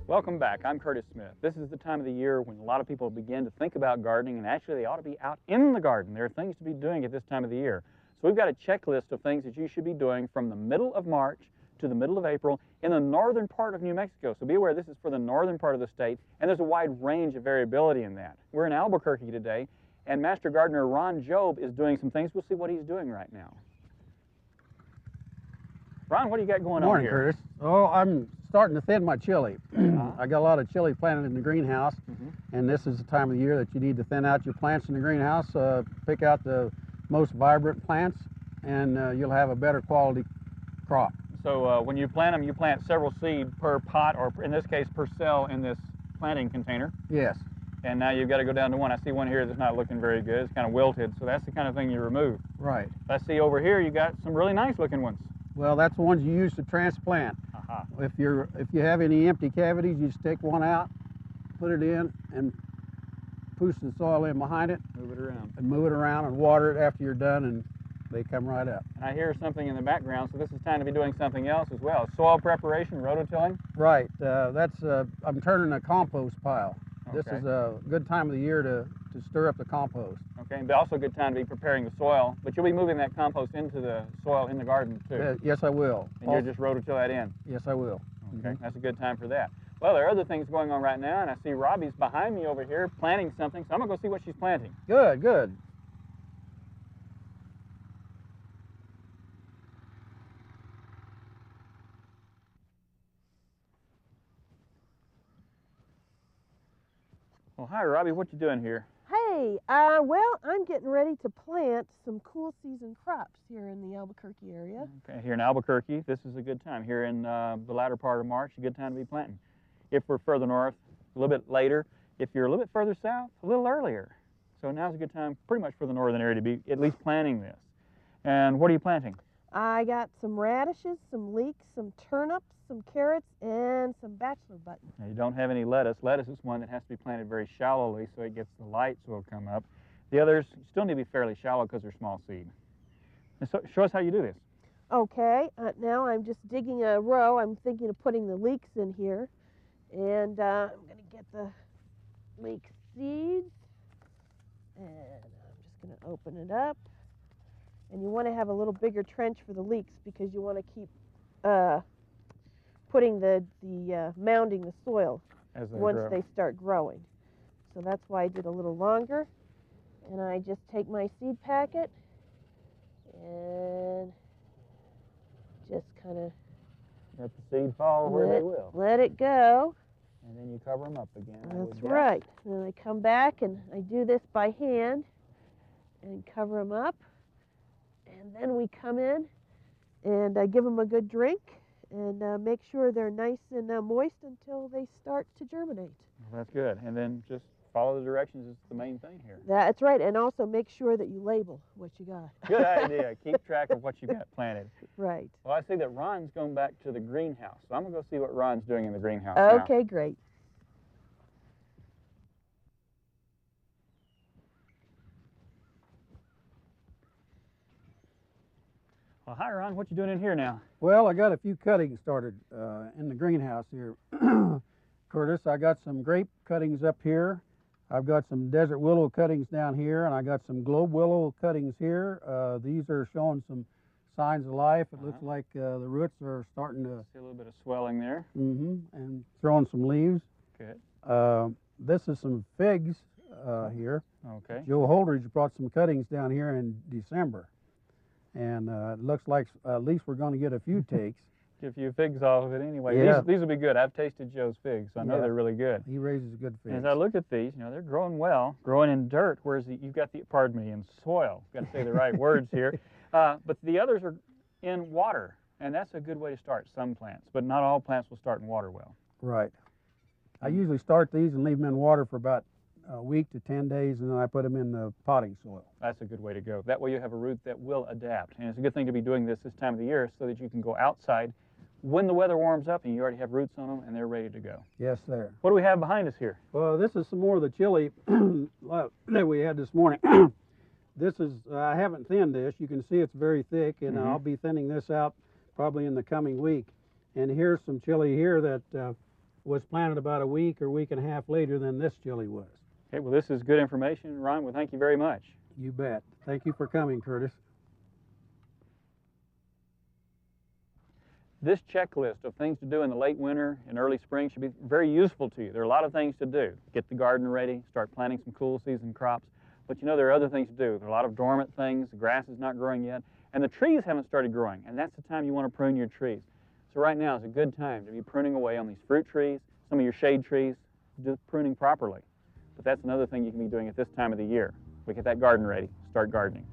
Welcome back. I'm Curtis Smith. This is the time of the year when a lot of people begin to think about gardening, and actually they ought to be out in the garden. There are things to be doing at this time of the year. So we've got a checklist of things that you should be doing from the middle of March to the middle of April in the northern part of New Mexico. So be aware this is for the northern part of the state, and there's a wide range of variability in that. We're in Albuquerque today, and Master Gardener Ron Jobe is doing some things. We'll see what he's doing right now. Ron, what do you got going on here? Morning, Curtis. Oh, I'm starting to thin my chili. I got a lot of chili planted in the greenhouse, and this is the time of the year that you need to thin out your plants in the greenhouse. Pick out the most vibrant plants, and you'll have a better quality crop. So when you plant them, you plant several seed per pot, or in this case, per cell in this planting container. Yes. And now you've got to go down to one. I see one here that's not looking very good. It's kind of wilted, so that's the kind of thing you remove. Right. I see over here you got some really nice looking ones. Well, that's the ones you use to transplant. If you have any empty cavities, you just take one out, put it in, and push the soil in behind it. Move it around. And move it around and water it after you're done, and they come right up. And I hear something in the background, so this is time to be doing something else as well. Soil preparation, rototilling? Right. I'm turning a compost pile. Okay. This is a good time of the year to stir up the compost. Okay, but also a good time to be preparing the soil. But you'll be moving that compost into the soil in the garden too. Yes, I will. And you'll just rototill that in? Yes, I will. Okay, that's a good time for that. Well, there are other things going on right now, and I see Robbie's behind me over here planting something, so I'm going to go see what she's planting. Good, good. Well, hi, Robbie. What you doing here? Hey, well, I'm getting ready to plant some cool season crops here in the Albuquerque area. Okay, here in Albuquerque, this is a good time. Here in the latter part of March, a good time to be planting. If we're further north, a little bit later. If you're a little bit further south, a little earlier. So now's a good time pretty much for the northern area to be at least planting this. And what are you planting? I got some radishes, some leeks, some turnips, some carrots, and some bachelor buttons. Now, you don't have any lettuce. Lettuce is one that has to be planted very shallowly so it gets the light so it'll come up. The others still need to be fairly shallow because they're small seed. And so, show us how you do this. Okay, now I'm just digging a row. I'm thinking of putting the leeks in here. And I'm going to get the leek seeds. And I'm just going to open it up. And you want to have a little bigger trench for the leeks because you want to keep putting mounding the soil once they start growing. So that's why I did a little longer. And I just take my seed packet and just kind of let the seed fall where they will. Let it go. And then you cover them up again. That's right. And I come back and I do this by hand and cover them up. And then we come in and give them a good drink and make sure they're nice and moist until they start to germinate. Well, that's good. And then just follow the directions is the main thing here. That's right. And also make sure that you label what you got. Good idea. Keep track of what you got planted. Right. Well, I see that Ron's going back to the greenhouse. So I'm going to go see what Ron's doing in the greenhouse Okay, now. great. Well, hi, Ron. What you doing in here now? Well, I got a few cuttings started in the greenhouse here. Curtis, I got some grape cuttings up here. I've got some desert willow cuttings down here, and I got some globe willow cuttings here. These are showing some signs of life. It looks like the roots are starting to... See a little bit of swelling there. And throwing some leaves. Good. This is some figs here. Okay. Joe Holdridge brought some cuttings down here in December. And it looks like at least we're going to get a few takes. Get a few figs off of it anyway. Yeah. These will be good. I've tasted Joe's figs, so I know they're really good. He raises good figs. And as I look at these, you know, they're growing well, growing in dirt, whereas you've got the, pardon me, in soil. Got to say the right words here. But the others are in water, and that's a good way to start some plants. But not all plants will start in water well. Right. I usually start these and leave them in water for about a week to 10 days, and then I put them in the potting soil. That's a good way to go. That way you have a root that will adapt. And it's a good thing to be doing this time of the year so that you can go outside when the weather warms up and you already have roots on them and they're ready to go. Yes, sir. What do we have behind us here? Well, this is some more of the chili that we had this morning. This is, I haven't thinned this. You can see it's very thick, and I'll be thinning this out probably in the coming week. And here's some chili here that was planted about a week or week and a half later than this chili was. Okay, well, this is good information. Ron, well, thank you very much. You bet. Thank you for coming, Curtis. This checklist of things to do in the late winter and early spring should be very useful to you. There are a lot of things to do. Get the garden ready, start planting some cool season crops. But you know, there are other things to do. There are a lot of dormant things. The grass is not growing yet, and the trees haven't started growing, and that's the time you want to prune your trees. So right now is a good time to be pruning away on these fruit trees, some of your shade trees, do pruning properly. But that's another thing you can be doing at this time of the year. We get that garden ready, start gardening.